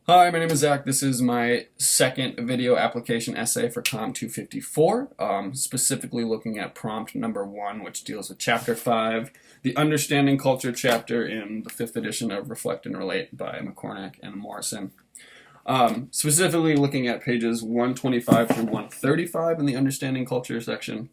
Hi, my name is Zach. This is my second video application essay for COM254, specifically looking at prompt number 1, which deals with chapter 5, the Understanding Culture chapter in the 5th edition of Reflect and Relate by McCormack and Morrison. Specifically looking at pages 125 through 135 in the Understanding Culture section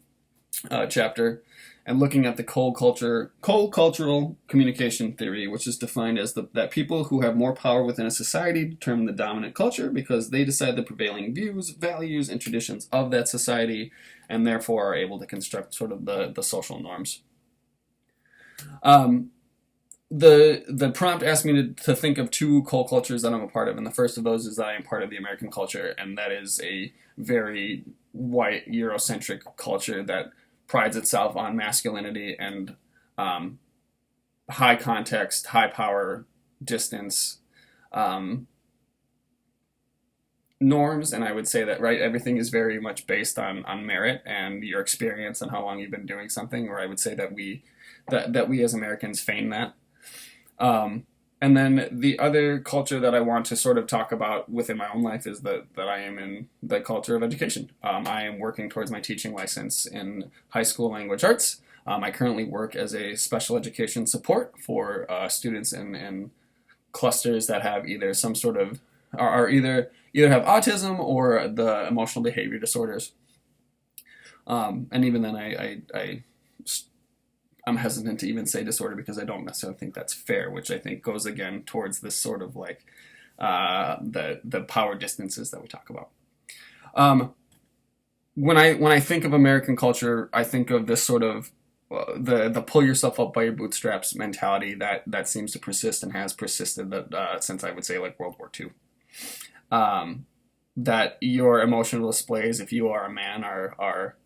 chapter, and looking at the co-cultural communication theory, which is defined as that people who have more power within a society determine the dominant culture because they decide the prevailing views, values, and traditions of that society, and therefore are able to construct sort of the social norms. The prompt asked me to think of two cultures that I'm a part of, and the first of those is that I am part of the American culture, and that is a very white Eurocentric culture that prides itself on masculinity and high context, high power, distance norms. And I would say that, right, everything is very much based on merit and your experience and how long you've been doing something. Or I would say that we as Americans feign that. And then the other culture that I want to sort of talk about within my own life is that I am in the culture of education. I am working towards my teaching license in high school language arts. I currently work as a special education support for students in clusters that have either some sort of, are either have autism or the emotional behavior disorders. And even then I'm hesitant to even say disorder because I don't necessarily think that's fair, which I think goes again towards this sort of like the power distances that we talk about. When I think of American culture, I think of this sort of the pull yourself up by your bootstraps mentality that seems to persist and has persisted since I would say like World War II. That your emotional displays, if you are a man, are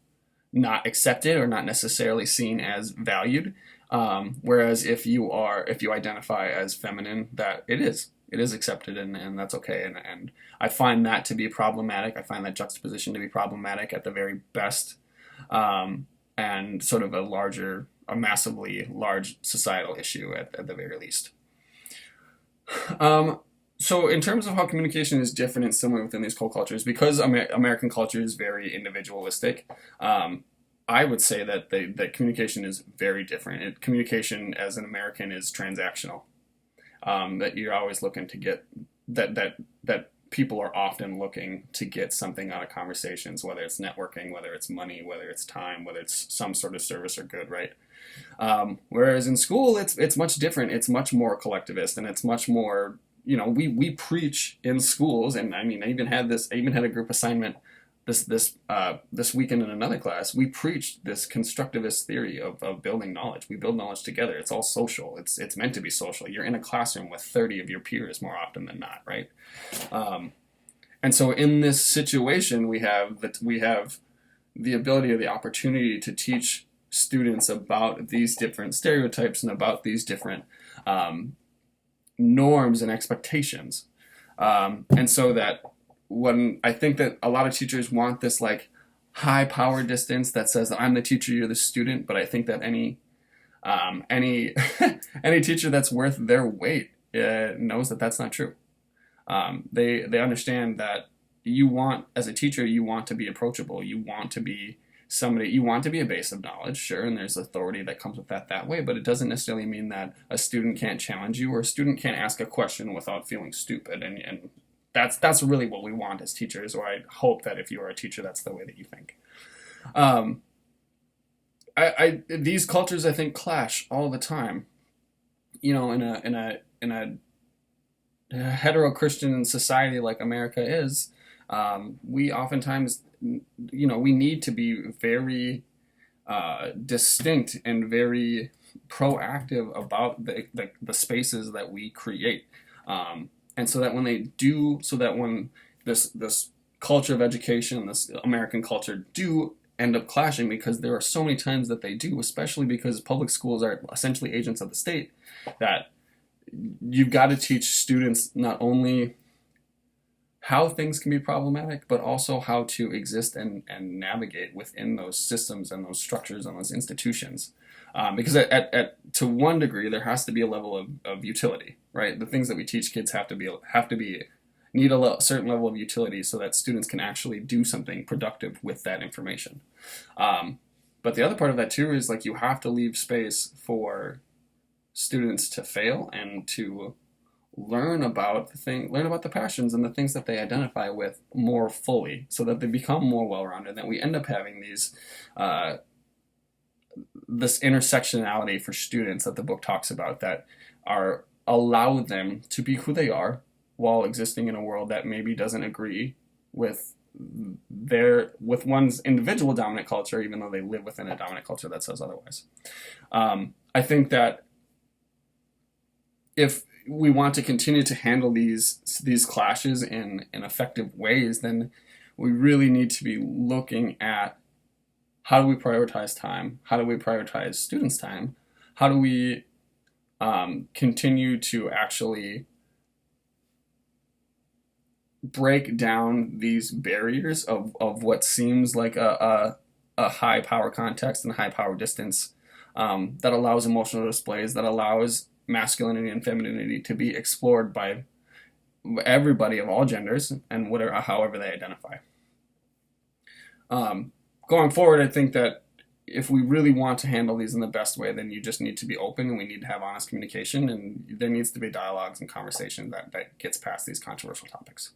not accepted or not necessarily seen as valued. Whereas if you identify as feminine, that it is accepted and that's okay. And I find that to be problematic. I find that juxtaposition to be problematic at the very best, and sort of a massively large societal issue at the very least. So in terms of how communication is different and similar within these co-cultures, because American culture is very individualistic, I would say that that communication is very different. Communication as an American is transactional. That you're always looking to get that people are often looking to get something out of conversations, whether it's networking, whether it's money, whether it's time, whether it's some sort of service or good, right? Whereas in school, it's much different. It's much more collectivist, and it's much more. We preach in schools, and I mean, I even had a group assignment this weekend in another class. We preached this constructivist theory of building knowledge. We build knowledge together. It's all social. It's meant to be social. You're in a classroom with 30 of your peers more often than not, right? And so in this situation, we have the ability or the opportunity to teach students about these different stereotypes and about these different norms and expectations. And so that when I think that a lot of teachers want this like high power distance that says that I'm the teacher, you're the student, but I think that any any teacher that's worth their weight knows that that's not true. They understand that as a teacher, you want to be approachable. You want to be you want to be a base of knowledge, sure, and there's authority that comes with that way, but it doesn't necessarily mean that a student can't challenge you or a student can't ask a question without feeling stupid, and that's really what we want as teachers, or I hope that if you are a teacher, that's the way that you think. These cultures, I think, clash all the time. In a hetero-Christian society like America is, we oftentimes, we need to be very distinct and very proactive about the spaces that we create. And so that when this culture of education, this American culture do end up clashing, because there are so many times that they do, especially because public schools are essentially agents of the state, that you've got to teach students not only how things can be problematic, but also how to exist and navigate within those systems and those structures and those institutions. Because to one degree, there has to be a level of utility, right? The things that we teach kids have to be need a certain level of utility so that students can actually do something productive with that information. But the other part of that too is like you have to leave space for students to fail and to learn about the passions and the things that they identify with more fully, so that they become more well-rounded. That we end up having this intersectionality for students that the book talks about, that are allow them to be who they are while existing in a world that maybe doesn't agree with one's individual dominant culture, even though they live within a dominant culture that says otherwise. I think that if we want to continue to handle these clashes in effective ways, then we really need to be looking at how do we prioritize time? How do we prioritize students' time? How do we continue to actually break down these barriers of what seems like a high power context and high power distance, that allows emotional displays, that allows masculinity and femininity to be explored by everybody of all genders and however they identify. Going forward, I think that if we really want to handle these in the best way, then you just need to be open, and we need to have honest communication, and there needs to be dialogues and conversation that gets past these controversial topics.